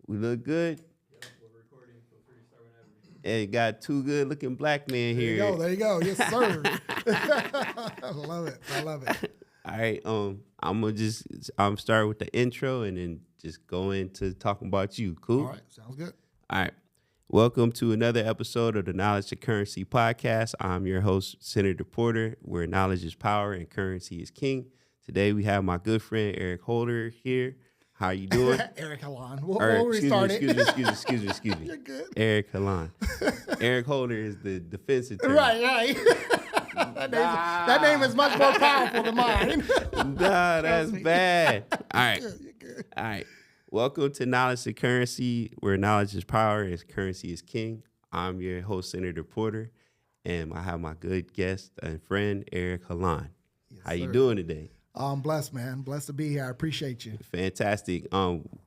We look good. Yep, we're recording. Feel free to start whenever. Hey, got two good-looking black men here. There you go. Yes, sir. I love it. All right. I'm gonna just start with the intro and then just go into talking about you. Cool. All right, sounds good. All right. Welcome to another episode of the Knowledge to Currency podcast. I'm your host, Senator Porter, where knowledge is power and currency is king. Today we have my good friend Eric Holder here. How you doing? Eric Hellon. We'll restart it. Excuse me. You're good. Eric Hellon. Eric Holder is the defense attorney. Right. that name is much more powerful than mine. Nah, that's bad. All right. You're good. All right. Welcome to Knowledge to Currency, where knowledge is power and currency is king. I'm your host, Senator Porter, and I have my good guest and friend, Eric Hellon. Yes, How you sir. doing today? I'm blessed, man. Blessed to be here. I appreciate you. Fantastic.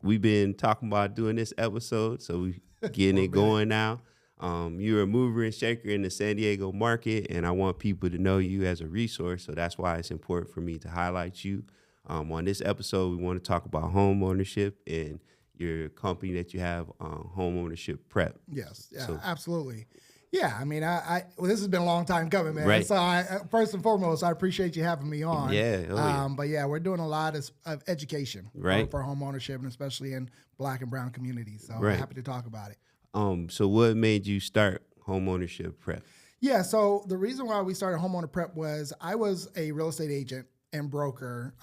We've been talking about doing this episode, so we getting it going now. You're a mover and shaker in the San Diego market, and I want people to know you as a resource, so that's why it's important for me to highlight you. On this episode, we want to talk about home ownership and your company that you have, Homeownership Prep. Yes, yeah, So- absolutely. Yeah, I mean, well, this has been a long time coming, man. Right. So first and foremost, I appreciate you having me on. Yeah, yeah. But yeah, we're doing a lot of education Right. for home ownership, and especially in Black and brown communities. So Right. I'm happy to talk about it. So what made you start Homeownership Prep? Yeah, so the reason why we started Homeowner Prep was I was a real estate agent and broker,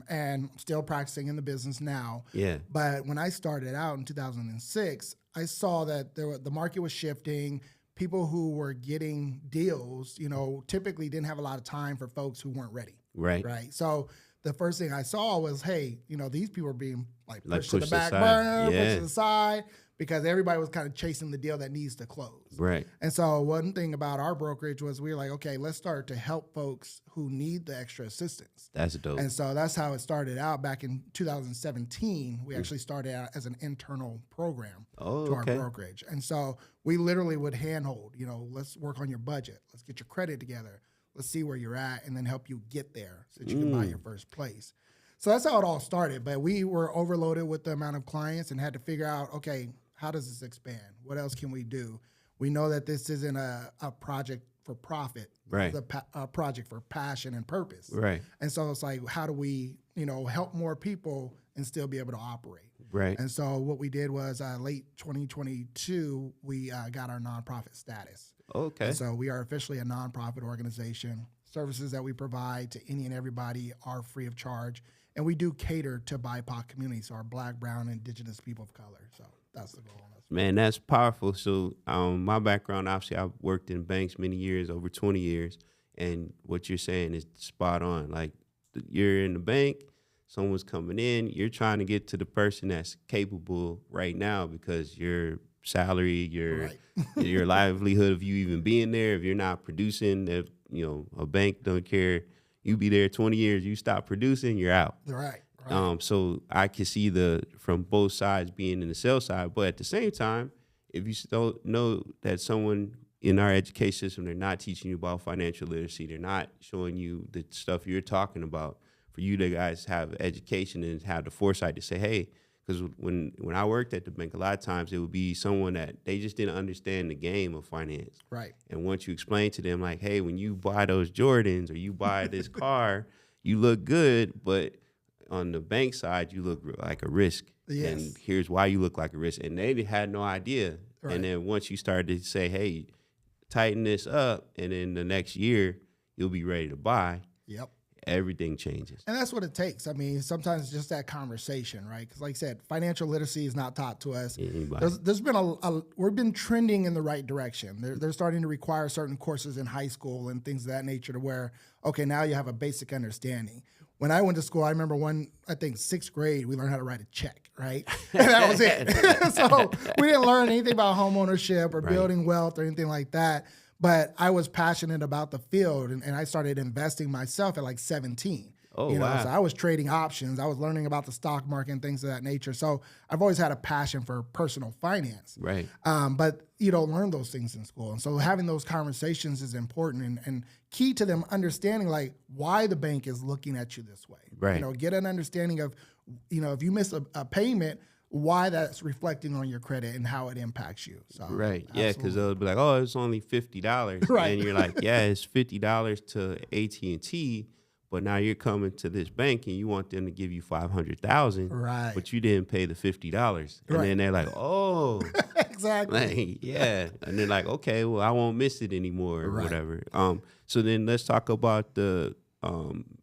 and still practicing in the business now. Yeah. But when I started out in 2006, I saw that the market was shifting. People who were getting deals, typically didn't have a lot of time for folks who weren't ready. Right. Right. So the first thing I saw was, hey, these people are being pushed to the pushed back aside. burner, Yeah. pushed to the side, because everybody was kind of chasing the deal that needs to close. Right. And so one thing about our brokerage was we were like, okay, let's start to help folks who need the extra assistance. That's dope. And so that's how it started out back in 2017. We actually started out as an internal program to our okay. brokerage. And so we literally would handhold, let's work on your budget. Let's get your credit together. Let's see where you're at and then help you get there so that you can buy your first place. So that's how it all started. But we were overloaded with the amount of clients and had to figure out, okay, how does this expand? What else can we do? We know that this isn't a project for profit. Right. It's a project for passion and purpose. Right. And so it's like, how do we, help more people and still be able to operate? Right. And so what we did was late 2022, we got our nonprofit status. Okay. And so we are officially a nonprofit organization. Services that we provide to any and everybody are free of charge. And we do cater to BIPOC communities, so our Black, brown, indigenous people of color. So that's the goal. Man, that's powerful. So my background, obviously, I've worked in banks many years, over 20 years. And what you're saying is spot on. Like, you're in the bank, someone's coming in, you're trying to get to the person that's capable right now because your salary, your your livelihood of you even being there, if you're not producing, if a bank don't care, you be there 20 years, you stop producing, you're out. Right. So I can see from both sides being in the sales side, but at the same time, if you still know that someone in our education system, they're not teaching you about financial literacy, they're not showing you the stuff you're talking about, for you to guys have education and have the foresight to say, hey, because when I worked at the bank, a lot of times it would be someone that they just didn't understand the game of finance. Right. And once you explain to them, like, hey, when you buy those Jordans or you buy this car, you look good, but on the bank side, you look like a risk. Yes. And here's why you look like a risk. And they had no idea. Right. And then once you started to say, hey, tighten this up, and then the next year, you'll be ready to buy, Yep. everything changes. And that's what it takes. I mean, sometimes it's just that conversation, right? Because like I said, financial literacy is not taught to us. Anybody. There's been we've been trending in the right direction. They're starting to require certain courses in high school and things of that nature to where, okay, now you have a basic understanding. When I went to school, I remember I think sixth grade, we learned how to write a check, right? And that was it. So we didn't learn anything about home ownership or building wealth or anything like that. But I was passionate about the field, and I started investing myself at like 17. Oh, wow. So I was trading options. I was learning about the stock market and things of that nature. So I've always had a passion for personal finance. Right. But you don't learn those things in school. And so having those conversations is important and key to them understanding like why the bank is looking at you this way. Right. Get an understanding of, if you miss a payment, why that's reflecting on your credit and how it impacts you. So Right. Yeah, because absolutely. they'll be like, "Oh, it's only $50," Right. and you're like, "Yeah, it's $50 to AT&T, but now you're coming to this bank and you want them to give you 500,000, Right. but you didn't pay the $50." And Right. then they're like, "Oh." Exactly. Like, yeah. And they're like, okay, well, I won't miss it anymore or Right. whatever. So then let's talk about the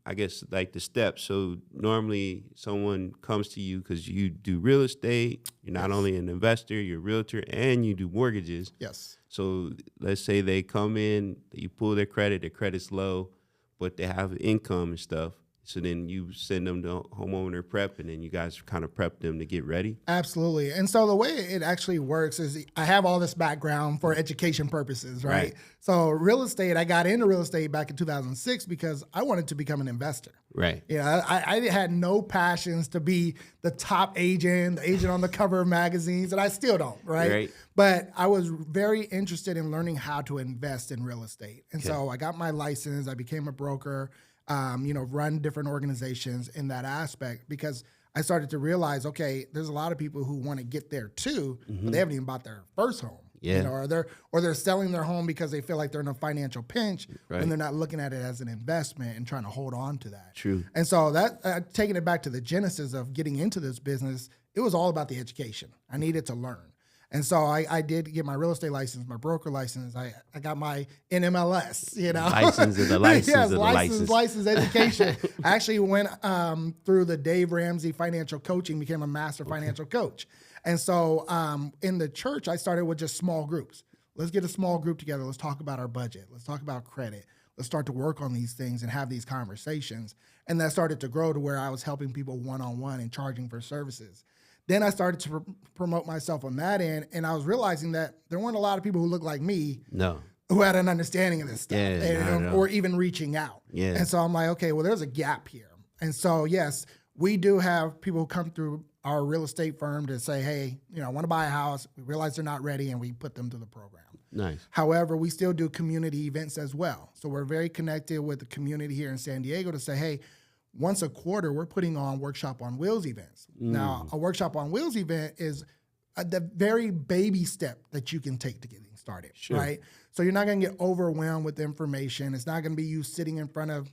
I guess like the steps. So normally someone comes to you because you do real estate. You're not Yes. only an investor, you're a realtor, and you do mortgages. Yes. So let's say they come in, you pull their credit's low, but they have income and stuff. So then you send them to homeowner prep, and then you guys kind of prep them to get ready. Absolutely. And so the way it actually works is I have all this background for education purposes, right? Right. So real estate, I got into real estate back in 2006 because I wanted to become an investor. Right. You know, I had no passions to be the top agent, the agent on the cover of magazines, and I still don't, right? Right. But I was very interested in learning how to invest in real estate. And Okay. so I got my license, I became a broker, run different organizations in that aspect because I started to realize, okay, there's a lot of people who want to get there too, but they haven't even bought their first home. Yeah. You know, or they're selling their home because they feel like they're in a financial pinch, Right. and they're not looking at it as an investment and trying to hold on to that. True. And so that taking it back to the genesis of getting into this business, it was all about the education. I needed to learn. And so I did get my real estate license, my broker license. I got my NMLS, you know. License of the license yes, of the license education. I actually went through the Dave Ramsey financial coaching, became a master financial coach. And so in the church, I started with just small groups. Let's get a small group together. Let's talk about our budget. Let's talk about credit. Let's start to work on these things and have these conversations. And that started to grow to where I was helping people one-on-one and charging for services. Then I started to promote myself on that end, and I was realizing that there weren't a lot of people who looked like me No. who had an understanding of this stuff, Yeah, no. or even reaching out. Yeah. And so I'm like, okay, well, there's a gap here. And so, yes, we do have people who come through our real estate firm to say, hey, I want to buy a house. We realize they're not ready, and we put them through the program. Nice. However, we still do community events as well. So we're very connected with the community here in San Diego to say, hey, once a quarter, we're putting on Workshop on Wheels events. Now, a Workshop on Wheels event is the very baby step that you can take to getting started, right? So you're not going to get overwhelmed with information. It's not going to be you sitting in front of,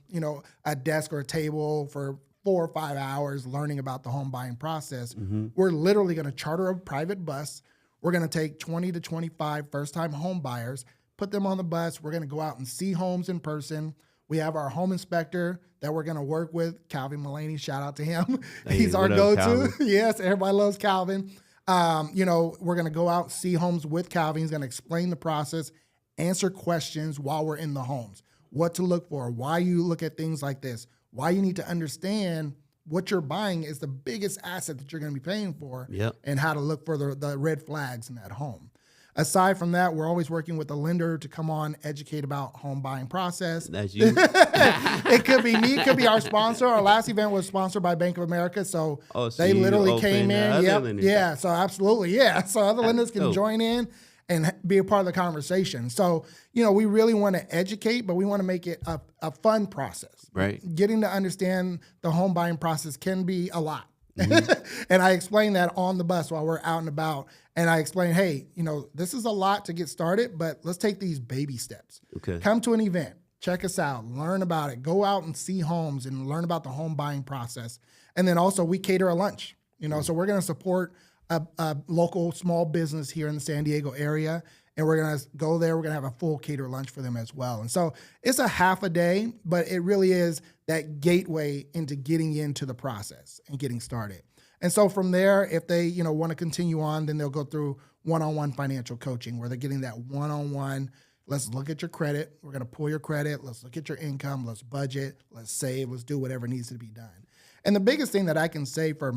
a desk or a table for 4 or 5 hours learning about the home buying process. We're literally going to charter a private bus. We're going to take 20 to 25 first-time home buyers, put them on the bus. We're going to go out and see homes in person. We have our home inspector that we're going to work with, Calvin Mullaney. Shout out to him. Hey, He's our what up, go-to. Calvin? Yes, everybody loves Calvin. We're going to go out, see homes with Calvin. He's going to explain the process, answer questions while we're in the homes, what to look for, why you look at things like this, why you need to understand what you're buying is the biggest asset that you're going to be paying for, Yep. and how to look for the red flags in that home. Aside from that, we're always working with a lender to come on, educate about home buying process. That's you. It could be me. It could be our sponsor. Our last event was sponsored by Bank of America. So, Oh, so they you literally open came the in. other Yep. lenders Yeah. So absolutely. Yeah. So other lenders can dope. join in and be a part of the conversation. So, we really want to educate, but we want to make it a fun process. Right. Getting to understand the home buying process can be a lot. And I explain that on the bus while we're out and about. And I explain, hey, this is a lot to get started, but let's take these baby steps. Okay. Come to an event, check us out, learn about it, go out and see homes and learn about the home buying process. And then also we cater a lunch, so we're going to support a local small business here in the San Diego area. And we're going to go there. We're going to have a full cater lunch for them as well. And so it's a half a day, but it really is that gateway into getting into the process and getting started. And so from there, if they, want to continue on, then they'll go through one-on-one financial coaching where they're getting that one-on-one. Let's look at your credit. We're going to pull your credit. Let's look at your income. Let's budget. Let's save. Let's do whatever needs to be done. And the biggest thing that I can say for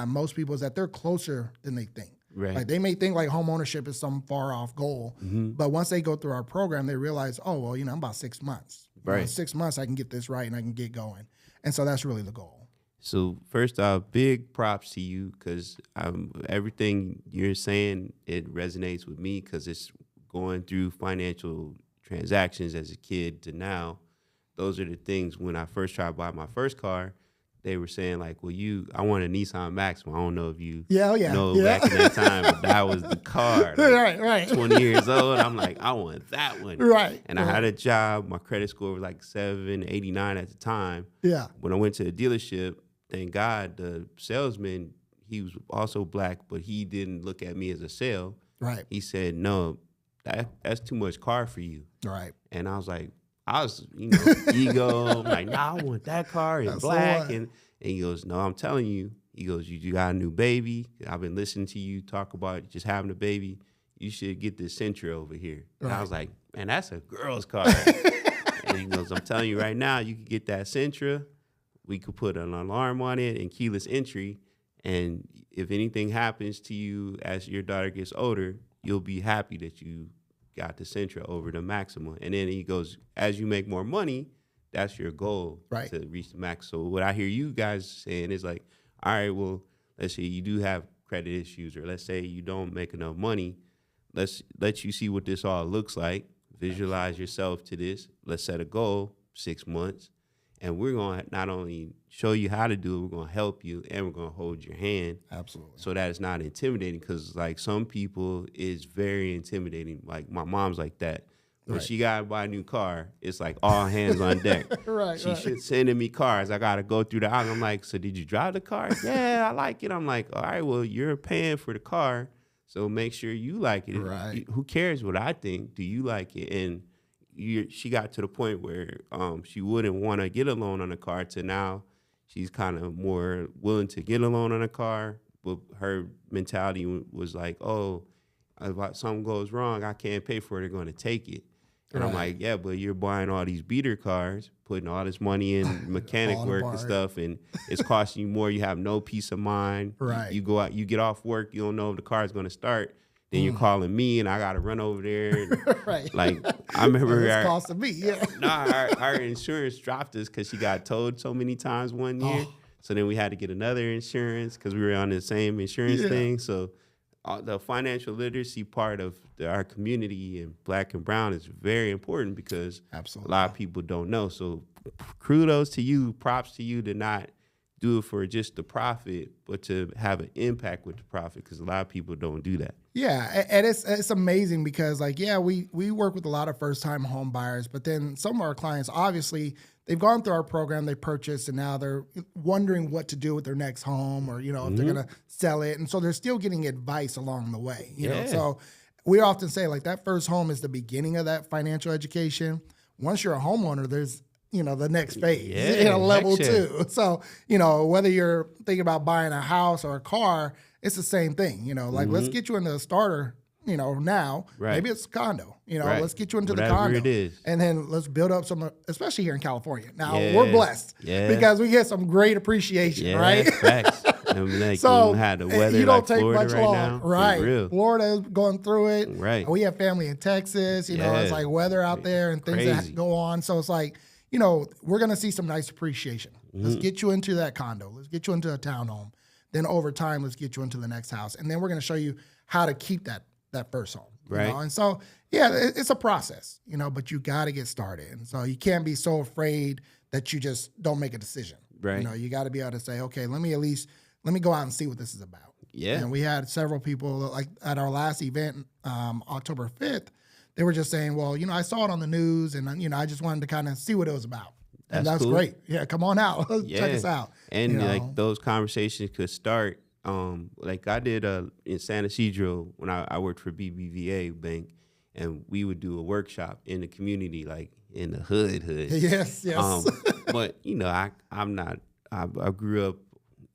most people is that they're closer than they think. Right. Like they may think like homeownership is some far off goal, but once they go through our program, they realize, oh, well, I'm about 6 months. Right. In 6 months, I can get this right and I can get going. And so that's really the goal. So first off, big props to you because everything you're saying, it resonates with me because it's going through financial transactions as a kid to now. Those are the things when I first tried to buy my first car, they were saying like, well, I want a Nissan Maxima. I don't know if you Yeah. back in that time, but that was the car. Like, Right. 20 years old. I'm like, I want that one. Right. And I had a job. My credit score was like 789 at the time. Yeah. When I went to the dealership, thank God, the salesman, he was also black, but he didn't look at me as a sale. Right. He said, no, that's too much car for you. Right. And I was, ego. I'm like, nah, I want that car in black. And he goes, no, I'm telling you. He goes, you got a new baby. I've been listening to you talk about just having a baby. You should get this Sentra over here. And I was like, man, that's a girl's car. And he goes, I'm telling you right now, you can get that Sentra. We could put an alarm on it and keyless entry. And if anything happens to you as your daughter gets older, you'll be happy that you got the Sentra over the Maxima. And then he goes, as you make more money, that's your goal to reach the max. So what I hear you guys saying is like, all right, well, let's say you do have credit issues, or let's say you don't make enough money. Let's let you see what this all looks like. Visualize yourself to this. Let's set a goal, 6 months. And we're going to not only show you how to do it, we're going to help you, and we're going to hold your hand. Absolutely. So that it's not intimidating, because like some people it's very intimidating. Like my mom's like that. When she got to buy a new car, it's like all hands on deck. She's sending me cars. I got to go through the aisle. I'm like, so did you drive the car? Yeah, I like it. I'm like, all right, well, you're paying for the car, so make sure you like it. Right. Who cares what I think? Do you like it? And she got to the point where she wouldn't want to get a loan on a car, to now she's kind of more willing to get a loan on a car. But her mentality was like, oh, if something goes wrong, I can't pay for it. They're going to take it. And I'm like, yeah, but you're buying all these beater cars, putting all this money in mechanic work and stuff, and it's costing you more. You have no peace of mind. Right. You go out, you get off work, you don't know if the car is going to start. Then you're calling me, and I got to run over there. And, like, I remember it's costing me. Yeah. Our insurance dropped us because she got towed so many times one year. So then we had to get another insurance because we were on the same insurance thing. So the financial literacy part of our community and Black and Brown is very important, because a lot of people don't know. So kudos to you, props to you to not do it for just the profit, but to have an impact with the profit, because a lot of people don't do that. Yeah, and it's amazing because, like, we work with a lot of first-time home buyers, but then some of our clients, obviously, they've gone through our program, they purchased, and now they're wondering what to do with their next home, or, if they're going to sell it. And so they're still getting advice along the way, you know. So we often say, like, that first home is the beginning of that financial education. Once you're a homeowner, there's the next phase, level 2. So, whether you're thinking about buying a house or a car, it's the same thing, like, let's get you into a starter, now. Maybe it's a condo, let's get you into Whatever the condo. it is. And then let's build up some, especially here in California. Now, we're blessed because we get some great appreciation, right? Facts. And like, so had the weather you don't like take Florida much right long, now. right? For real. Florida is going through it. Right. We have family in Texas, it's like weather out there and things that go on. So it's like, we're going to see some nice appreciation. Let's get you into that condo. Let's get you into a townhome. Then over time, let's get you into the next house. And then we're going to show you how to keep that first home. Right. And so, it's a process, but you got to get started. And so you can't be so afraid that you just don't make a decision. Right. You got to be able to say, okay, let me go out and see what this is about. Yeah. And we had several people, like at our last event, October 5th, they were just saying, well, I saw it on the news, and, I just wanted to kind of see what it was about. And that's cool. Great. Yeah, come on out. Check us out. And like those conversations could start. Like I did in San Ysidro when I worked for BBVA Bank, and we would do a workshop in the community, like in the hood. Yes. But I grew up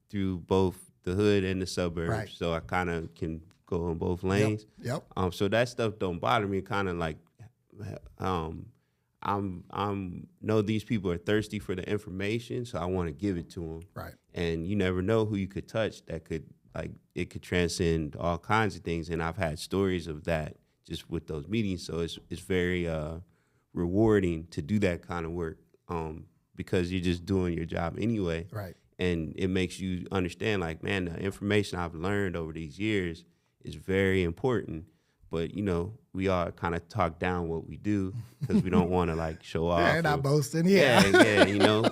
through both the hood and the suburbs, so I kind of can go in both lanes. Yep. So that stuff don't bother me. Kind of like, I'm know these people are thirsty for the information, so I want to give it to them. Right. And you never know who you could touch that could, like, it could transcend all kinds of things. And I've had stories of that just with those meetings. So it's very rewarding to do that kind of work, because you're just doing your job anyway. Right. And it makes you understand, like, man, the information I've learned over these years is very important, but we all kind of talk down what we do because we don't want to like show off. Yeah, not boasting. Yeah. Yeah.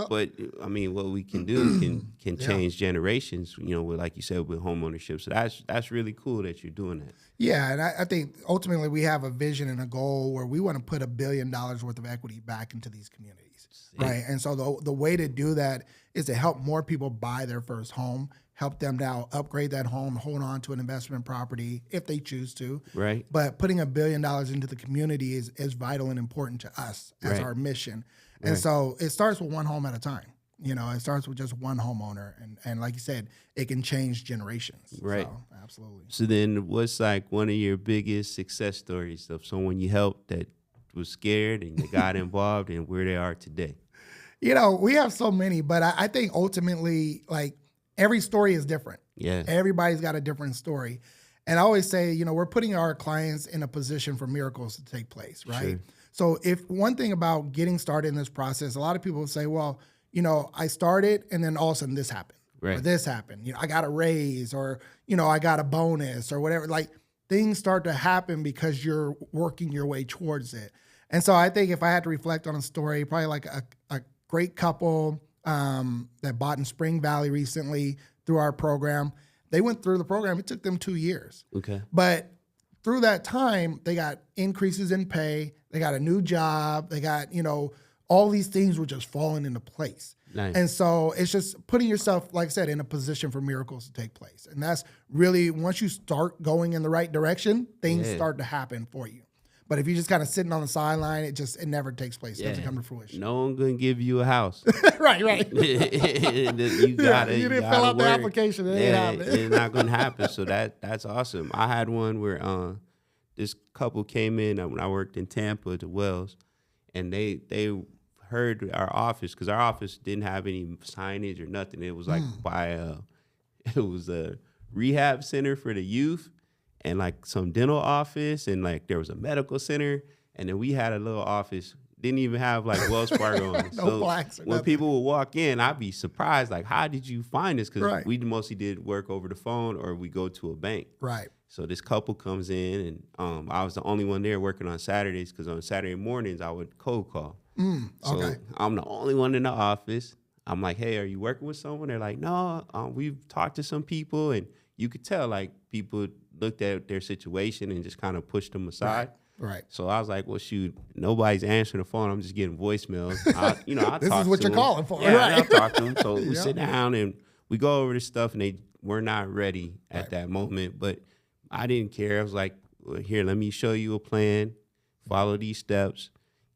But I mean, what we can do can change generations. With, like you said, with homeownership. So that's really cool that you're doing that. Yeah, and I think ultimately we have a vision and a goal where we want to put $1 billion worth of equity back into these communities, right? And so the way to do that is to help more people buy their first home, help them now upgrade that home, hold on to an investment property if they choose to. Right. But putting $1 billion into the community is vital and important to us as our mission. And so it starts with one home at a time. It starts with just one homeowner. And like you said, it can change generations. Right. So, absolutely. So then what's like one of your biggest success stories of someone you helped that was scared and they got involved and where they are today? We have so many, but I think ultimately, like, every story is different. Yeah. Everybody's got a different story. And I always say, we're putting our clients in a position for miracles to take place, right? Sure. So if one thing about getting started in this process, a lot of people say, well, I started and then all of a sudden this happened. Right. Or this happened. I got a raise or, I got a bonus or whatever. Like, things start to happen because you're working your way towards it. And so I think if I had to reflect on a story, probably like a great couple that bought in Spring Valley recently through our program. They went through the program. It took them 2 years. Okay. But through that time, they got increases in pay. They got a new job. They got, all these things were just falling into place. Nice. And so it's just putting yourself, like I said, in a position for miracles to take place. And that's really, once you start going in the right direction, things start to happen for you. But if you're just kind of sitting on the sideline, it never takes place. It doesn't come to fruition. No one gonna give you a house. Right. You gotta. You didn't fill out the application. It's not gonna happen. So that's awesome. I had one where this couple came in when I worked in Tampa to Wells, and they heard our office because our office didn't have any signage or nothing. It was like it was a rehab center for the youth. And like some dental office, and like there was a medical center, and then we had a little office. Didn't even have like Wells Fargo on it. No plaques or when nothing. people would walk in, I'd be surprised, like, how did you find this? Because Right. we mostly did work over the phone or we go to a bank. Right. So this couple comes in, and I was the only one there working on Saturdays because on Saturday mornings I would cold call. So Okay. I'm the only one in the office. I'm like, hey, are you working with someone? They're like, no, we've talked to some people, and you could tell like people looked at their situation and just kind of pushed them aside. Right. So I was like, well, shoot, nobody's answering the phone. I'm just getting voicemails. I This talk is what to you're them. calling for, Yeah, right? I'll talk to them. So we Yeah. sit down and we go over this stuff, and they were not ready at that moment. But I didn't care. I was like, well, here, let me show you a plan. Follow these steps.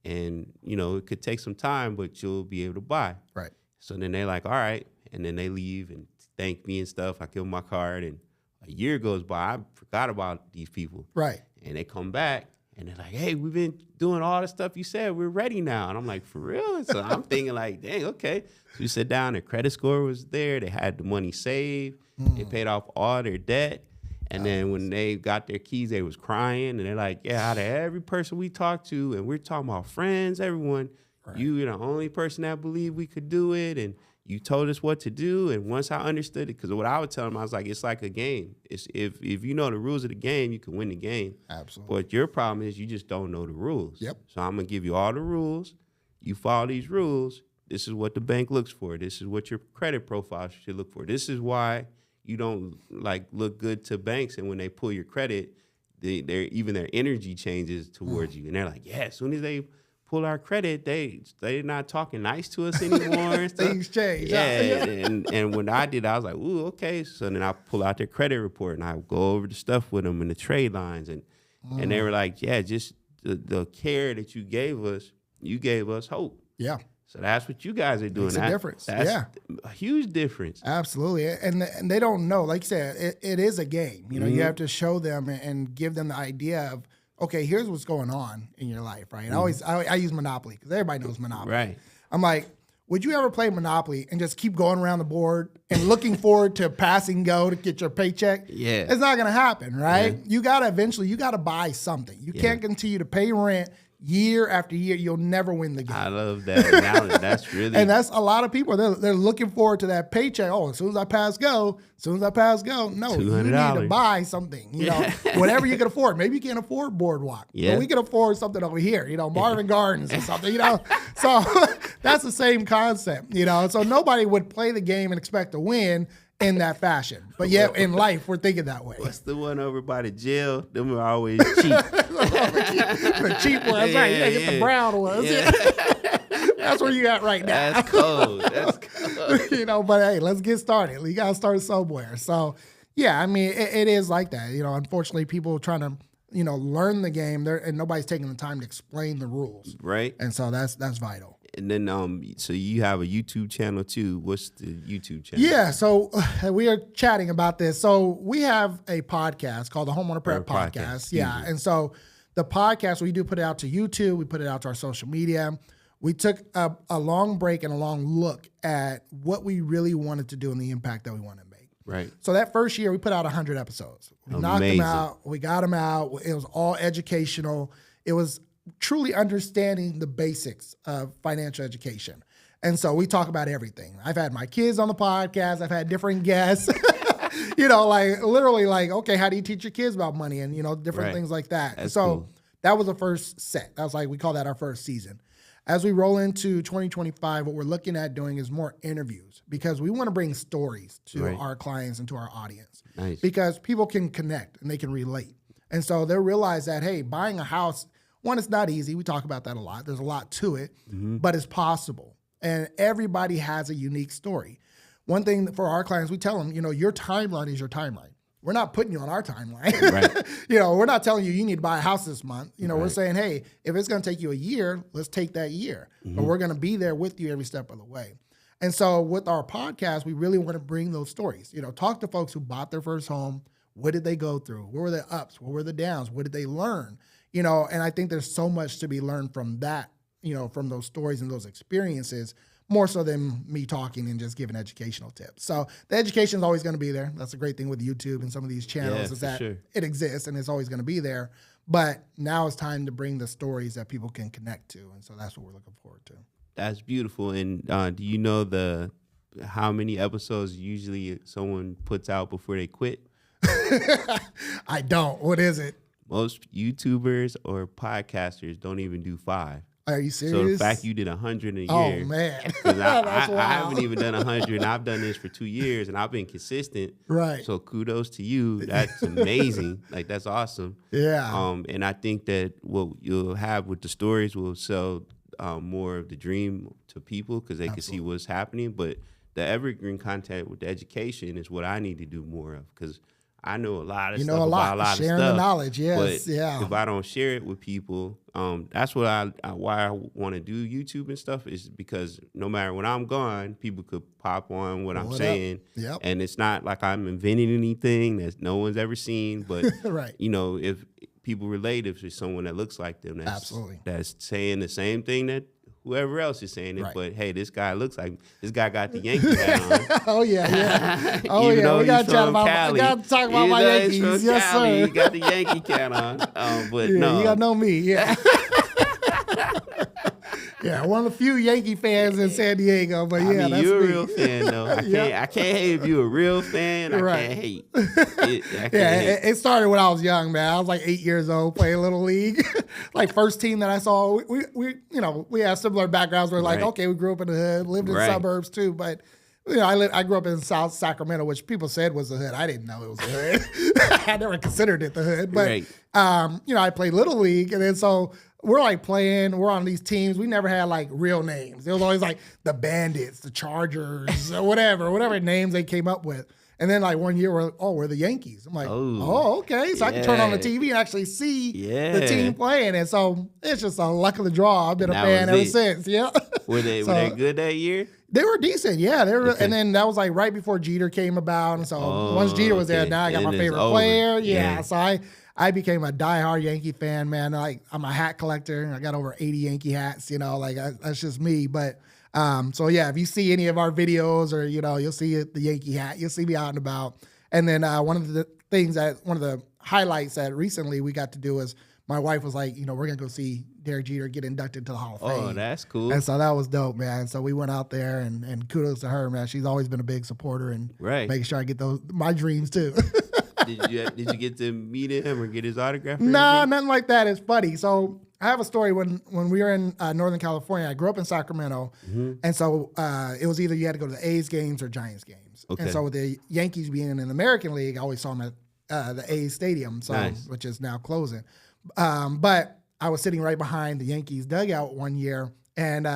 And, it could take some time, but you'll be able to buy. Right. So then they're like, all right. And then they leave and thank me and stuff. I give them my card, and a year goes by. I forgot about these people. Right. And they come back, and they're like, hey, we've been doing all the stuff you said. We're ready now. And I'm like, for real? And so I'm thinking like, dang, okay. So we sit down. Their credit score was there. They had the money saved. They paid off all their debt. And then when they got their keys, they was crying. And they're like, yeah, out of every person we talked to, and we're talking about friends, everyone, you're the only person that believed we could do it. And you told us what to do. And once I understood it, because what I would tell them, I was like, it's like a game. It's if you know the rules of the game, you can win the game. Absolutely. But your problem is you just don't know the rules. Yep. So I'm going to give you all the rules. You follow these rules. This is what the bank looks for. This is what your credit profile should look for. This is why you don't like look good to banks. And when they pull your credit, even their energy changes towards you. And they're like, yeah, as soon as they pull our credit, they're not talking nice to us anymore. And stuff. Things change. Yeah, and when I did, I was like, ooh, okay. So then I pull out their credit report and I go over the stuff with them and the trade lines, and they were like, yeah, just the care that you gave us hope. Yeah. So that's what you guys are doing. Makes a difference. That's a huge difference. Absolutely. And they don't know. Like you said, it is a game. You have to show them and give them the idea of, okay, here's what's going on in your life, right? I use Monopoly because everybody knows Monopoly. Right. I'm like, would you ever play Monopoly and just keep going around the board and looking forward to passing go to get your paycheck? Yeah. It's not going to happen, right? You got to buy something. You can't continue to pay rent, year after year, you'll never win the game. I love that analogy. That's really, And that's a lot of people. They're looking forward to that paycheck. Oh, as soon as I pass go. No, you need to buy something. You know, whatever you can afford. Maybe you can't afford Boardwalk. Yeah. But we can afford something over here. You know, Marvin Gardens or something. You know, so that's the same concept. You know, so nobody would play the game and expect to win in that fashion. But yet in life, we're thinking that way. what's the one over by the jail? Them are always cheap. The cheap ones, right? You gotta get the brown ones. Yeah. That's where you at right now. That's cold. That's cold. You know, but hey, let's get started. You gotta start somewhere. So yeah, I mean, it is like that. You know, unfortunately, people trying to, you know, learn the game there, and nobody's taking the time to explain the rules. Right. And so that's vital. And then, so you have a YouTube channel too. What's the YouTube channel? Yeah, so we are chatting about this. So we have a podcast called the Homeowner Prep Podcast. Yeah, and so the podcast, we do put it out to YouTube. We put it out to our social media. We took a long break and a long look at what we really wanted to do and the impact that we wanted to make. Right. So that first year, we put out 100 episodes. We knocked them out. We got them out. It was all educational. It was truly understanding the basics of financial education. And so we talk about everything. I've had my kids on the podcast. I've had different guests, you know, like literally like, okay, how do you teach your kids about money and, you know, different things like that. That's so cool. That was the first set. That was like, we call that our first season. As we roll into 2025, what we're looking at doing is more interviews because we want to bring stories to our clients and to our audience. Nice. Because people can connect and they can relate. And so they'll realize that, hey, buying a house, one, it's not easy. We talk about that a lot. There's a lot to it, but it's possible. And everybody has a unique story. One thing for our clients, we tell them, you know, your timeline is your timeline. We're not putting you on our timeline. Right. You know, we're not telling you need to buy a house this month. You know, we're saying, hey, if it's going to take you a year, let's take that year. But we're going to be there with you every step of the way. And so with our podcast, we really want to bring those stories. You know, talk to folks who bought their first home. What did they go through? What were the ups? What were the downs? What did they learn? You know, and I think there's so much to be learned from that, you know, from those stories and those experiences, more so than me talking and just giving educational tips. So the education is always going to be there. That's a great thing with YouTube and some of these channels is that it exists and it's always going to be there. But now it's time to bring the stories that people can connect to. And so that's what we're looking forward to. That's beautiful. And do you know how many episodes usually someone puts out before they quit? I don't. What is it? Most YouTubers or podcasters don't even do 5. Are you serious? So the fact you did 100 in a year. Oh, man. I haven't even done 100, and I've done this for 2 years, and I've been consistent. Right. So kudos to you. That's amazing. Like, that's awesome. Yeah. And I think that what you'll have with the stories will sell more of the dream to people because they can see what's happening. But the evergreen content with the education is what I need to do more of because I know a lot of stuff about a lot sharing of stuff. The knowledge, yes, but if I don't share it with people, that's what why I want to do YouTube and stuff is because no matter when I'm gone, people could pop on what I'm saying, and it's not like I'm inventing anything that no one's ever seen. But you know, if people relate, if there's someone that looks like them, that's saying the same thing that whoever else is saying it, but hey, this guy looks like this guy got the Yankee hat on. Oh yeah. Oh yeah. We gotta chat about. I gotta talk about my Yankees. Yes, Cali. sir. You got the Yankee hat on. But no, you gotta know me. Yeah. Yeah, one of the few Yankee fans in San Diego, but yeah, that's you're me. A real fan though. I can't hate if you're a real fan. I can't hate. It started when I was young, man. I was like 8 years old playing Little League. Like first team that I saw, we you know, we have similar backgrounds. We're like, okay, we grew up in the hood, lived in the suburbs too, but you know, I grew up in South Sacramento, which people said was the hood. I didn't know it was the hood. I never considered it the hood, but you know, I played Little League, and then so we're like playing, we're on these teams. We never had like real names. It was always like the Bandits, the Chargers, or whatever names they came up with. And then like one year, we're the Yankees. I'm like, oh okay. So I can turn on the TV and actually see the team playing. And so it's just a luck of the draw. I've been a fan ever since. Yeah. Were they good that year? They were decent, yeah. They were, and then that was like right before Jeter came about. And so once Jeter was there, now I got my favorite player. Yeah. So I became a diehard Yankee fan, man. Like I'm a hat collector. I got over 80 Yankee hats, you know, like that's just me. But so yeah, if you see any of our videos or, you know, you'll see the Yankee hat, you'll see me out and about. And then one of the highlights that recently we got to do is my wife was like, we're going to go see Derek Jeter get inducted to the Hall of Fame. Oh, that's cool. And so that was dope, man. So we went out there, and kudos to her, man. She's always been a big supporter and making sure I get my dreams too. Did you get to meet him or get his autograph? Nah, nothing like that. It's funny. So I have a story when we were in Northern California. I grew up in Sacramento, and so it was either you had to go to the A's games or Giants games. Okay. And so with the Yankees being in the American League, I always saw them at the A's stadium, which is now closing. But I was sitting right behind the Yankees dugout one year, and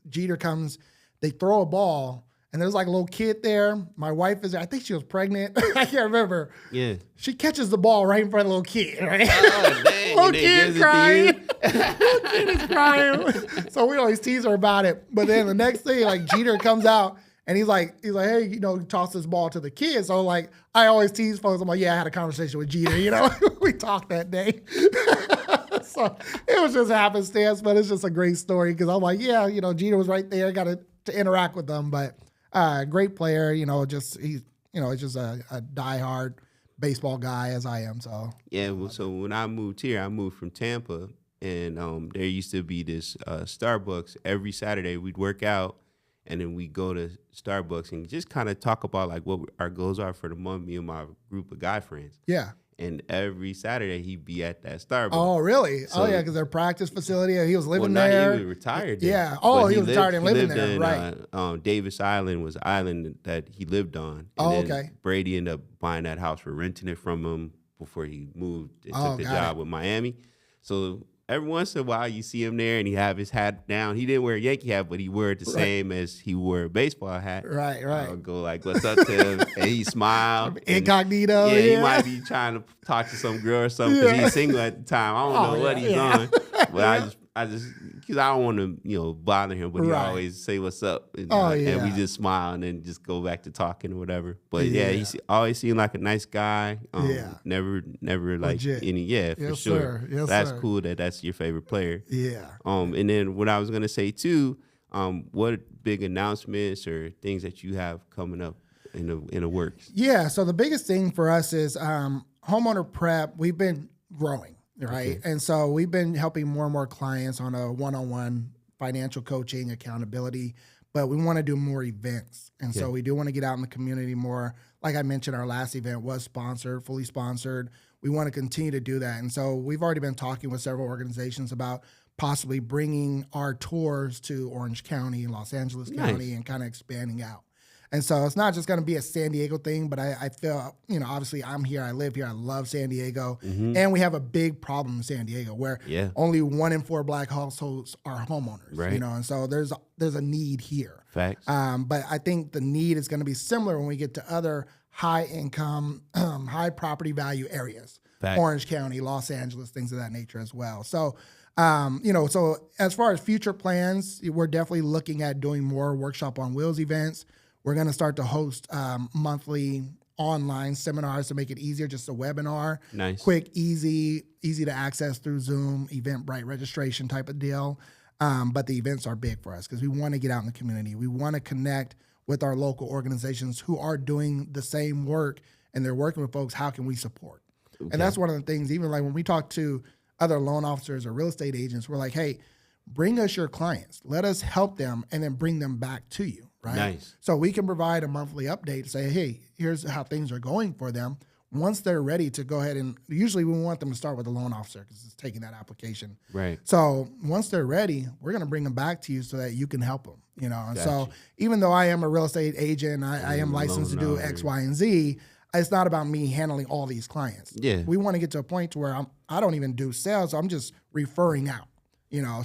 Jeter comes, they throw a ball. And there's like a little kid there. My wife is there. I think she was pregnant. I can't remember. Yeah. She catches the ball right in front of the little kid, right? Oh, dang. Little kid crying. Little kid is crying. So we always tease her about it. But then the next thing, like Jeter comes out and he's like, hey, toss this ball to the kid. So like, I always tease folks. I'm like, yeah, I had a conversation with Jeter. We talked that day. So it was just happenstance, but it's just a great story because I'm like, yeah, Jeter was right there. Got to interact with them, but. Great player, he's just a diehard baseball guy as I am. So yeah. Well, so when I moved here, I moved from Tampa, and there used to be this Starbucks every Saturday. We'd work out, and then we go to Starbucks and just kind of talk about like what our goals are for the month. Me and my group of guy friends. Yeah. And every Saturday he'd be at that Starbucks. Oh, really? So, because their practice facility. He was living there. He was retired there. Yeah. Oh, he was retired and living there. Right. Davis Island was the island that he lived on. And then Brady ended up buying that house. We're renting it from him before he moved and took the job with Miami. So every once in a while you see him there and he have his hat down. He didn't wear a Yankee hat, but he wore it the same as he wore a baseball hat. Right. I'll go like, what's up to him? And he smiled. Incognito. Yeah, he might be trying to talk to some girl or something because he's single at the time. I don't know what he's on. But I just because I don't want to, bother him, but he always say what's up, and we just smile and then just go back to talking or whatever. But he's always seemed like a nice guy. Never like legit. for sure. Yes, that's sir. cool that's your favorite player. Yeah. And then what I was gonna say too, what big announcements or things that you have coming up in the works? Yeah. So the biggest thing for us is Homeowner Prep. We've been growing. Right. Okay. And so we've been helping more and more clients on a one-on-one financial coaching, accountability, but we want to do more events. And so we do want to get out in the community more. Like I mentioned, our last event was sponsored, fully sponsored. We want to continue to do that. And so we've already been talking with several organizations about possibly bringing our tours to Orange County and Los Angeles County and kind of expanding out. And so it's not just going to be a San Diego thing, but I feel, obviously I'm here, I live here, I love San Diego. And we have a big problem in San Diego where only 1 in 4 Black households are homeowners, right. And so there's a need here. Facts. But I think the need is going to be similar when we get to other high income, high property value areas, Facts. Orange County, Los Angeles, things of that nature as well. So, so as far as future plans, we're definitely looking at doing more Workshop on Wheels events. We're going to start to host monthly online seminars to make it easier, just a webinar. Nice. Quick, easy to access through Zoom, Eventbrite registration type of deal. But the events are big for us because we want to get out in the community. We want to connect with our local organizations who are doing the same work and they're working with folks. How can we support? Okay. And that's one of the things, even like when we talk to other loan officers or real estate agents, we're like, hey, bring us your clients. Let us help them and then bring them back to you. Right? Nice. So we can provide a monthly update to say, hey, here's how things are going for them. Once they're ready to go ahead and usually we want them to start with the loan officer because it's taking that application. Right. So once they're ready, we're going to bring them back to you so that you can help them. And so even though I am a real estate agent, I am licensed to do X, Y, and Z. It's not about me handling all these clients. Yeah. We want to get to a point to where I don't even do sales. I'm just referring out.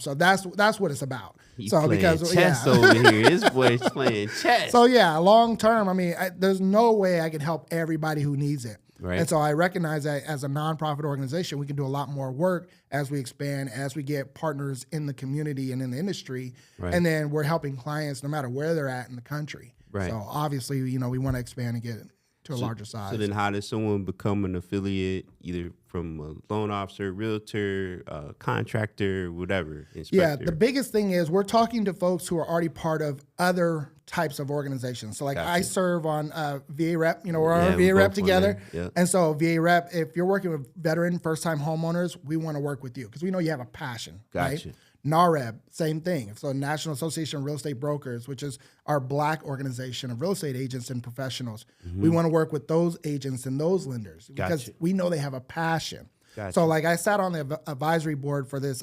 So that's what it's about. He's playing chess over here. This boy's playing chess. So long term, there's no way I can help everybody who needs it. Right. And so I recognize that as a nonprofit organization, we can do a lot more work as we expand, as we get partners in the community and in the industry. Right. And then we're helping clients no matter where they're at in the country. Right. So obviously, we want to expand and get to a larger size. So then how does someone become an affiliate, either from a loan officer, realtor, contractor, whatever, inspector? Yeah, the biggest thing is we're talking to folks who are already part of other types of organizations. So like I serve on VA Rep, we're on VA Rep together. Yep. And so VA Rep, if you're working with veteran first-time homeowners, we want to work with you because we know you have a passion, right? NAREB, same thing. So National Association of Real Estate Brokers, which is our Black organization of real estate agents and professionals. We want to work with those agents and those lenders because we know they have a passion. So like I sat on the advisory board for this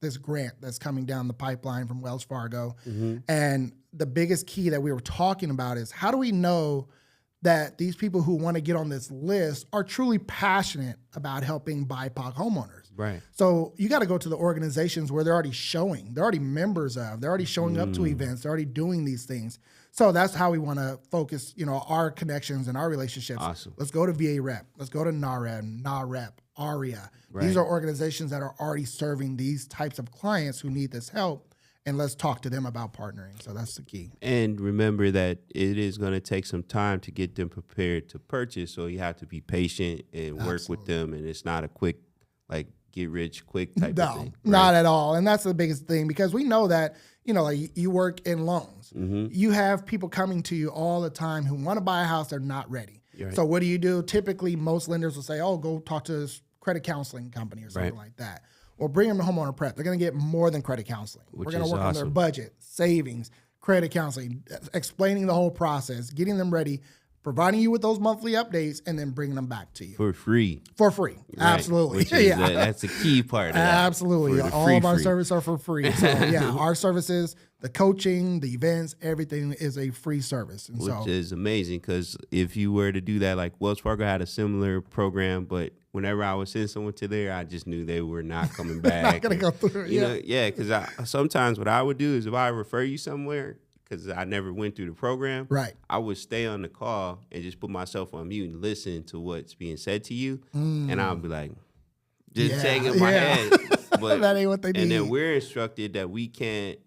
this grant that's coming down the pipeline from Wells Fargo. And the biggest key that we were talking about is how do we know that these people who want to get on this list are truly passionate about helping BIPOC homeowners. Right. So you got to go to the organizations where they're already showing, they're already members of, they're already showing up to events, they're already doing these things. So that's how we want to focus, our connections and our relationships. Awesome. Let's go to VA Rep. Let's go to NAREP, ARIA. These are organizations that are already serving these types of clients who need this help. And let's talk to them about partnering. So that's the key. And remember that it is going to take some time to get them prepared to purchase. So you have to be patient and work with them. And it's not a quick, get rich quick type of thing. No, not at all. And that's the biggest thing because we know that, you work in loans. You have people coming to you all the time who want to buy a house, they're not ready. So what do you do? Typically, most lenders will say, oh, go talk to this credit counseling company or something like that. Well, bring them to Homeowner Prep. They're going to get more than credit counseling. We're going to work on their budget, savings, credit counseling, explaining the whole process, getting them ready, providing you with those monthly updates, and then bringing them back to you. For free. For free. Right. Absolutely. That's a key part of that. Absolutely. All of our services are for free. So, our services, the coaching, the events, everything is a free service. And Which is amazing because if you were to do that, like Wells Fargo had a similar program, but whenever I would send someone to there, I just knew they were not coming back. Not going to go through it. Because sometimes what I would do is if I refer you somewhere, because I never went through the program, I would stay on the call and just put myself on mute and listen to what's being said to you. And I'll be like, just shaking my head. But that ain't what they need. And then we're instructed that we can't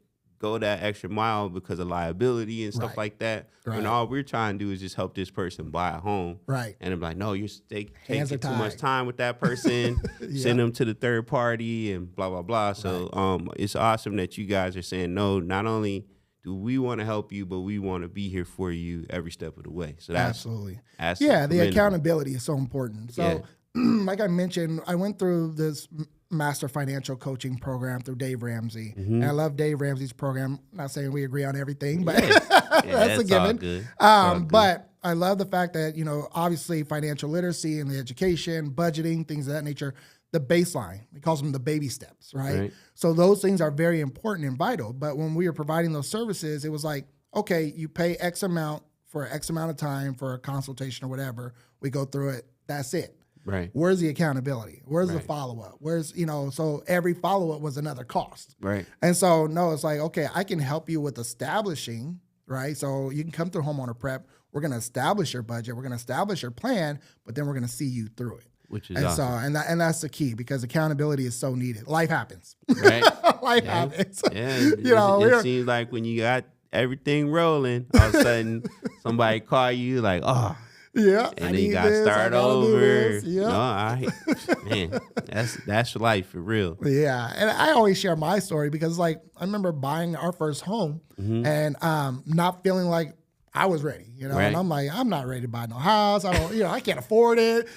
go that extra mile because of liability and stuff like that. And all we're trying to do is just help this person buy a home. And I'm like, no, you're taking too much time with that person. Send them to the third party and blah, blah, blah. So it's awesome that you guys are saying, no, not only do we want to help you, but we want to be here for you every step of the way. So that's absolutely. That's the accountability is so important. So like I mentioned, I went through this master financial coaching program through Dave Ramsey. And I love Dave Ramsey's program. Not saying we agree on everything, but that's a given. But I love the fact that, obviously financial literacy and the education, budgeting, things of that nature, the baseline. He calls them the baby steps, right? So those things are very important and vital. But when we were providing those services, it was like, okay, you pay X amount for X amount of time for a consultation or whatever. We go through it. That's it. Where's the accountability? Where's the follow-up? Where's, so every follow-up was another cost. And so, no, it's like, okay, I can help you with establishing, right? So you can come through Homeowner Prep. We're going to establish your budget. We're going to establish your plan, but then we're going to see you through it. Which is awesome. So, and that's the key because accountability is so needed. Life happens. Life happens. It seems like when you got everything rolling, all of a sudden somebody call you like, oh, and then you got to start over. Man, that's life for real. Yeah, and I always share my story because, I remember buying our first home and not feeling like I was ready, and I'm like, I'm not ready to buy no house. I don't, I can't afford it.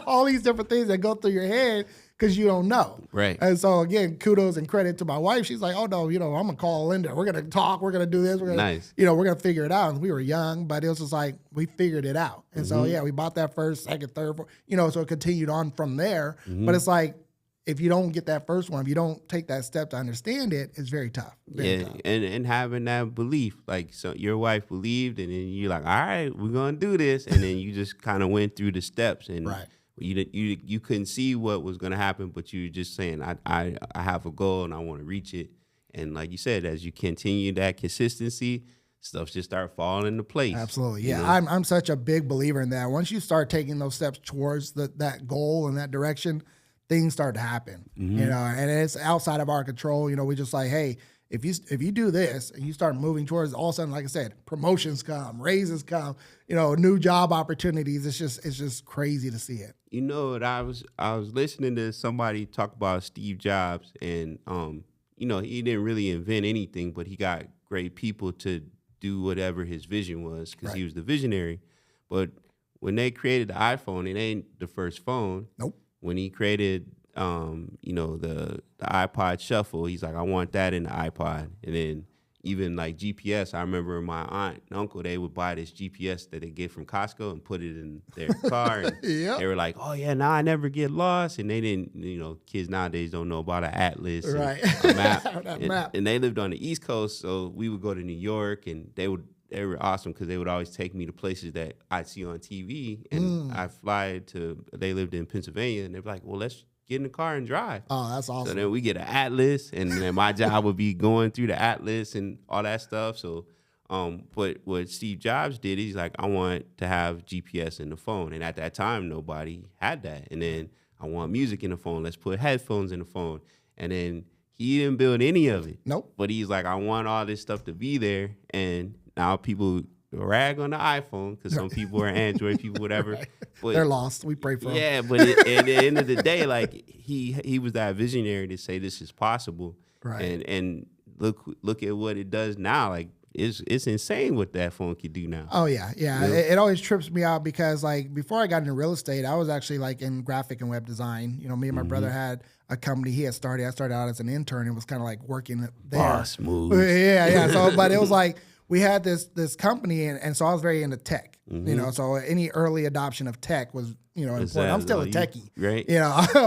All these different things that go through your head because you don't know. And so again, kudos and credit to my wife. She's like, oh no, I'm gonna call Linda. We're gonna talk. We're gonna do this. We're gonna, we're gonna figure it out. And we were young, but it was just like we figured it out. And so we bought that first, second, third, fourth, so it continued on from there. But it's like, if you don't get that first one, if you don't take that step to understand it, it's very tough. Very tough. And having that belief, so your wife believed, and then you're like, all right, we're gonna do this, and then you just kind of went through the steps, and you couldn't see what was gonna happen, but you were just saying, I have a goal and I want to reach it, and like you said, as you continue that consistency, stuff just start falling into place. Absolutely, yeah. I'm such a big believer in that. Once you start taking those steps towards that goal and that direction, things start to happen, and it's outside of our control. We just like, hey, if you do this and you start moving towards, all of a sudden, like I said, promotions come, raises come, new job opportunities. It's just crazy to see it. You know what? I was listening to somebody talk about Steve Jobs, and he didn't really invent anything, but he got great people to do whatever his vision was because he was the visionary. But when they created the iPhone, it ain't the first phone. Nope. When he created, the iPod Shuffle, he's like, I want that in the iPod. And then even like GPS, I remember my aunt and uncle, they would buy this GPS that they get from Costco and put it in their car. And they were like, oh yeah, now I never get lost. And they didn't, kids nowadays don't know about an atlas, right? And a map. Map. And they lived on the East Coast, so we would go to New York, and they were awesome because they would always take me to places that I'd see on TV. And they lived in Pennsylvania, and they'd be like, well, let's get in the car and drive. Oh, that's awesome. So then we get an atlas, and then my job would be going through the atlas and all that stuff. So, but what Steve Jobs did, he's like, I want to have GPS in the phone. And at that time, nobody had that. And then I want music in the phone. Let's put headphones in the phone. And then he didn't build any of it. Nope. But he's like, I want all this stuff to be there. And now people rag on the iPhone because some people are Android people, whatever. Right. But they're lost. We pray for them. Yeah, but at the end of the day, like he was that visionary to say this is possible. Right. And look at what it does now. Like it's insane what that phone can do now. Oh yeah. It always trips me out because like before I got into real estate, I was actually like in graphic and web design. Me and my brother had a company he had started. I started out as an intern and was kind of like working there. Boss moves. Yeah. So, but it was like we had this company, and so I was very into tech. So any early adoption of tech was important. I'm still a techie, right?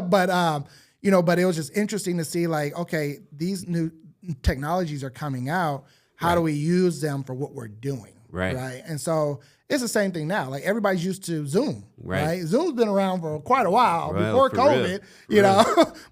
But it was just interesting to see like, okay, these new technologies are coming out. How do we use them for what we're doing? Right. And so it's the same thing now. Like everybody's used to Zoom, right? Zoom's been around for quite a while before COVID,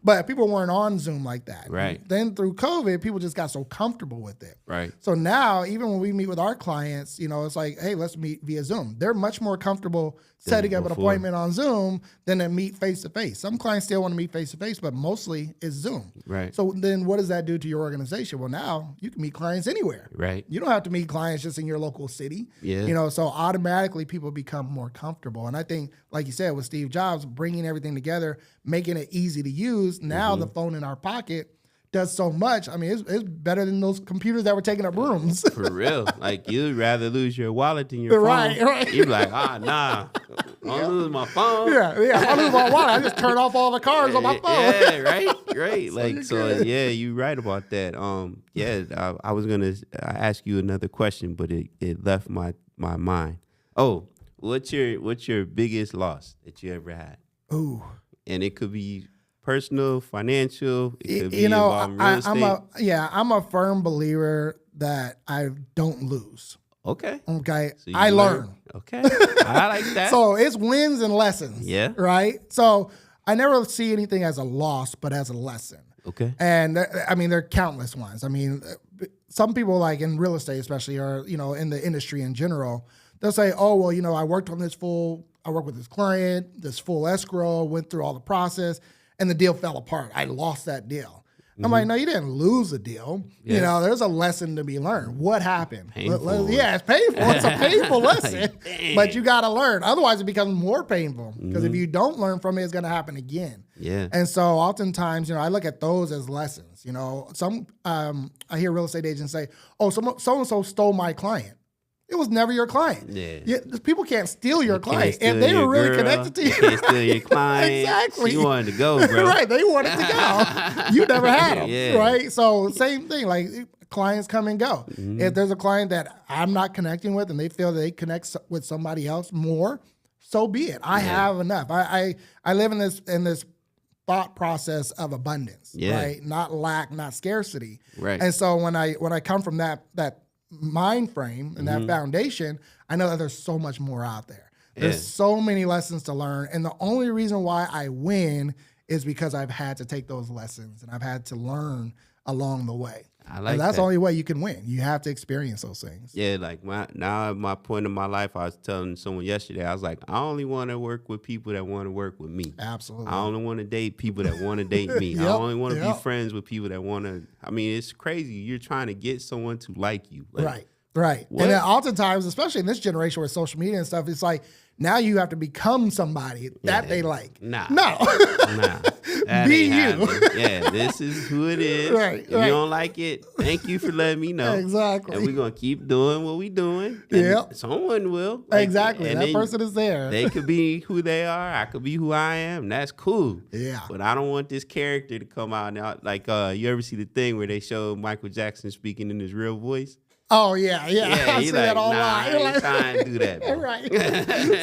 but people weren't on Zoom like that. Right. Then through COVID, people just got so comfortable with it. Right. So now, even when we meet with our clients, it's like, hey, let's meet via Zoom. They're much more comfortable setting up an appointment on Zoom than to meet face-to-face. Some clients still want to meet face-to-face, but mostly it's Zoom. Right. So then what does that do to your organization? Well, now you can meet clients anywhere. Right. You don't have to meet clients just in your local city. Yeah. So automatically people become more comfortable. And I think, like you said, with Steve Jobs, bringing everything together, making it easy to use, now the phone in our pocket does so much. I mean, it's better than those computers that were taking up rooms. For real. Like, you'd rather lose your wallet than your phone. Right. You'd be like, nah, I'll lose my phone. Yeah. If I lose my wallet, I just turn off all the cars on my phone. Yeah, right. Like, you're right about that. I was going to ask you another question, but it left my mind. Oh, what's your biggest loss that you ever had? Ooh. And it could be personal, financial. It could be involving real estate. I'm a firm believer that I don't lose. Okay. So I learn. Okay. I like that. So it's wins and lessons. Yeah. Right. So I never see anything as a loss, but as a lesson. Okay. And there are countless ones. I mean, some people like in real estate, especially, or in the industry in general, they'll say, "Oh, well, I worked with this client, this full escrow, went through all the process, and the deal fell apart. I lost that deal." I'm like, no, you didn't lose the deal. Yeah. There's a lesson to be learned. What happened? Painful. Yeah, it's painful. It's a painful lesson, Like, but you got to learn. Otherwise, it becomes more painful because if you don't learn from it, it's going to happen again. Yeah. And so oftentimes, I look at those as lessons. Some I hear real estate agents say, "Oh, so-and-so stole my client." It was never your client. Yeah. People can't steal your client. If they were really connected to you. They can't steal your client. Exactly. You wanted to go, bro. Right. They wanted to go. You never had them. Yeah. Right. So same thing. Like clients come and go. If there's a client that I'm not connecting with and they feel that they connect with somebody else more, so be it. I have enough. I live in this thought process of abundance. Right. Not lack, not scarcity. Right. And so when I come from that mind frame and that foundation, I know that there's so much more out there. There's so many lessons to learn. And the only reason why I win is because I've had to take those lessons and I've had to learn along the way. I like And that's that. the only way you can win. You have to experience those things. Yeah, like now at my point in my life, I was telling someone yesterday, I was like, I only want to work with people that want to work with me. Absolutely. I only want to date people that want to date me. I Yep, only want to yep. be friends with people that want to. I mean, it's crazy. You're trying to get someone to like you. Like, Right. What? And then oftentimes, especially in this generation with social media and stuff, it's like now you have to become somebody that they like. Nah. No. Nah. That Be ain't you. happening. Yeah, this is who it is. Right, If you don't like it, thank you for letting me know. Exactly. And we're going to keep doing what we doing. And Yep. someone will. Like, Exactly. and That then person is there. They could be who they are. I could be who I am. That's cool. Yeah. But I don't want this character to come out now. Like, you ever see the thing where they show Michael Jackson speaking in his real voice? Oh, yeah. I he see like, that online. I ain't trying to do that. Bro. Right.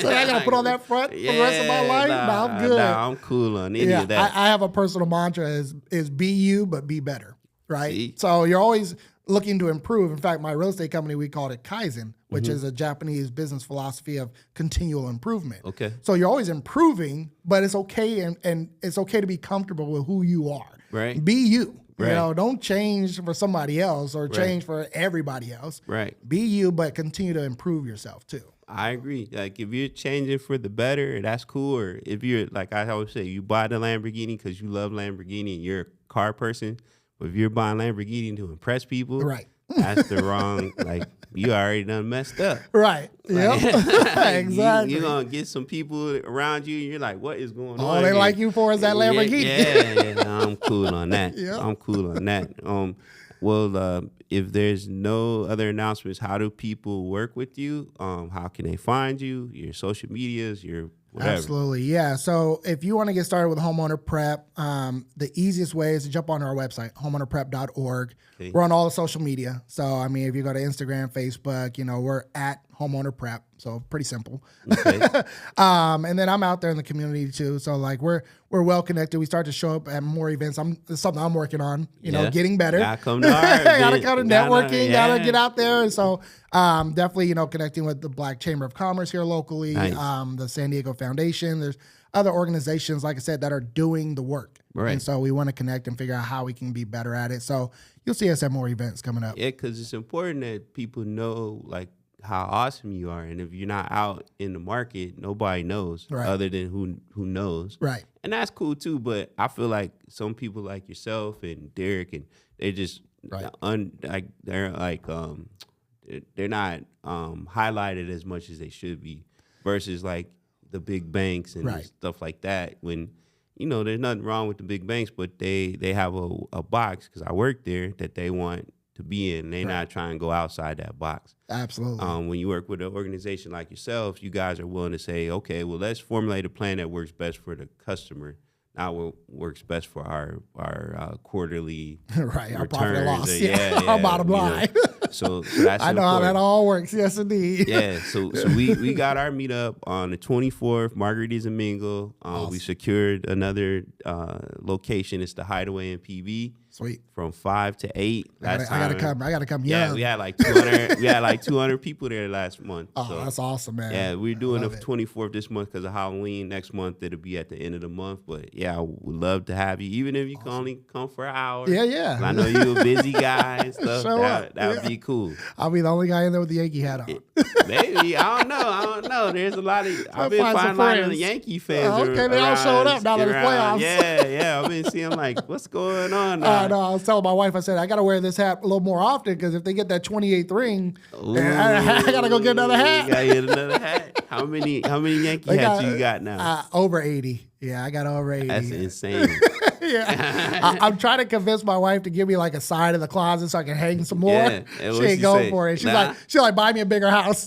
So I got to put on that front for the rest of my life? Nah, I'm good. Nah, I'm cool on any of that. I have a personal mantra is be you, but be better, right? See? So you're always looking to improve. In fact, my real estate company, we called it Kaizen, which Mm-hmm. is a Japanese business philosophy of continual improvement. Okay. So you're always improving, but it's okay and it's okay to be comfortable with who you are. Right. Be you. Right. You know, don't change for somebody else or change for everybody else. Right. Be you, but continue to improve yourself too. I agree. Like, if you're changing for the better, that's cool. Or if you're, like I always say, you buy the Lamborghini because you love Lamborghini and you're a car person. But if you're buying Lamborghini to impress people, Right. that's the wrong, like, you already done messed up. Right. Yep. Exactly. You're going to get some people around you and you're like, what is going on? All they here? like you for is that Lamborghini. Yeah, I'm cool on that. Yeah. I'm cool on that. Well, if there's no other announcements, how do people work with you? How can they find you? Your social medias, your whatever. Absolutely. Yeah. So if you want to get started with Homeowner Prep, the easiest way is to jump on our website, homeownerprep.org. Okay. We're on all the social media. So, I mean, if you go to Instagram, Facebook, we're at Homeowner Prep. So pretty simple. Okay. And then I'm out there in the community too. So like we're well connected. We start to show up at more events. It's something I'm working on, getting better. Gotta come to our Gotta event. go to networking, gotta get out there. And so definitely, connecting with the Black Chamber of Commerce here locally, Nice. The San Diego Foundation. There's other organizations, like I said, that are doing the work. Right. And so we want to connect and figure out how we can be better at it. So you'll see us at more events coming up. Yeah, because it's important that people know, like, how awesome you are. And if you're not out in the market, nobody knows Right. other than who knows. Right. And that's cool too. But I feel like some people like yourself and Derek, and they just Right. they're not highlighted as much as they should be versus like the big banks and Right. stuff like that. When there's nothing wrong with the big banks, but they have a box, because I work there, that they want to be in. They're not trying to go outside that box. Absolutely. When you work with an organization like yourself, you guys are willing to say, okay, well, let's formulate a plan that works best for the customer, not what works best for our quarterly Right. Our profit and returns. loss. Yeah, Our bottom line. So that's I know how that important. all works. Yes, indeed. Yeah, so we got our meetup on the 24th, Margaritas and Mingle. We secured another location. It's the Hideaway in PV. Sweet. From 5 to 8. I gotta come. Yeah, Yeah. we had like 200. we had like 200 people there last month. Oh, so, that's awesome, man. yeah, we're doing the Love it. 24th this month because of Halloween. Next month it'll be at the end of the month. But yeah, I would love to have you, even if you can only come for an hour. Yeah. 'Cause I know you're a busy guy and stuff. Show up. That would be cool. I'll be the only guy in there with the Yankee hat on. Maybe I don't know. There's a lot of I've been find some finding a lot of the friends. Yankee fans. Oh, okay, they all showed up now that it's around. playoffs. Yeah. I've been seeing like, what's going on now? No, I was telling my wife, I said, I got to wear this hat a little more often because if they get that 28th ring, Ooh, I got to go get another hat. You gotta get another hat. How many Yankee hats you got now? Over 80. Yeah, I got over 80. That's insane. Yeah. I'm trying to convince my wife to give me like a side of the closet so I can hang some more. Yeah. And She what'd ain't she going say? for it. She's Nah. like, buy me a bigger house.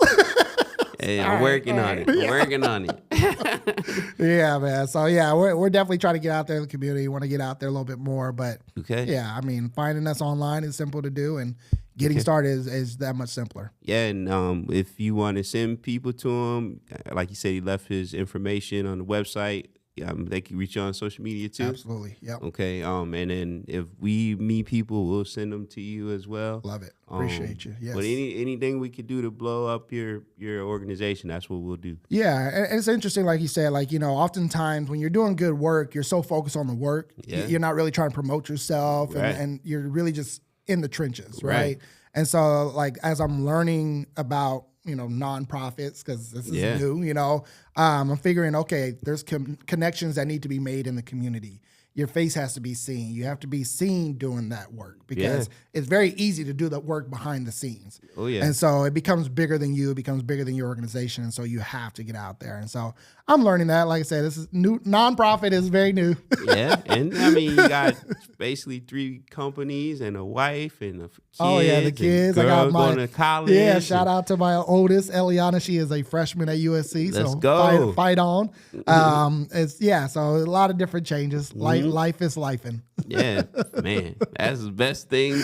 Hey, All I'm right, working all on right. it. I'm working on it. Yeah, man. So yeah, we're definitely trying to get out there in the community. Want to get out there a little bit more, but Okay. yeah, I mean, finding us online is simple to do, and getting started is that much simpler. Yeah, and if you want to send people to him, like you said, he left his information on the website. They can reach you on social media too. Absolutely. Yep. Okay. And then if we meet people, we'll send them to you as well. Love it. Appreciate you. Yes. But anything we could do to blow up your organization, that's what we'll do. Yeah, and it's interesting, like you said, like, you know, oftentimes when you're doing good work, you're so focused on the work, you're not really trying to promote yourself, Right. and you're really just in the trenches, right? Right. And so, like, as I'm learning about, you know, nonprofits, because this is new, you know, I'm figuring, okay, there's connections that need to be made in the community. Your face has to be seen. You have to be seen doing that work, because it's very easy to do the work behind the scenes. Oh, yeah. And so it becomes bigger than you. It becomes bigger than your organization. And so you have to get out there. And so I'm learning that. Like I said, this is new. Nonprofit is very new. Yeah. And I mean, you got basically 3 companies and a wife and a kids. Oh, yeah, the kids. I got going to college. Yeah, shout out to my oldest, Eliana. She is a freshman at USC. Let's so go. Fight on. So a lot of different changes. Life is lifing. Yeah, man, that's the best thing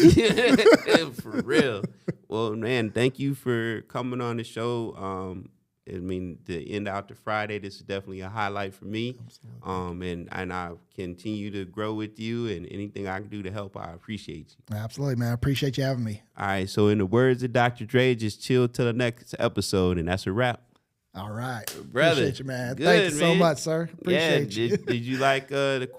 for real. Well, man, thank you for coming on the show. I mean, to end out the Friday, this is definitely a highlight for me. And I continue to grow with you, and anything I can do to help, I appreciate you. Absolutely, man. I appreciate you having me. All right, so in the words of Dr. Dre, just chill till the next episode, and that's a wrap. All right. Brother, Appreciate you, man. good, Thank you so man. much, sir. Appreciate you. Did you like the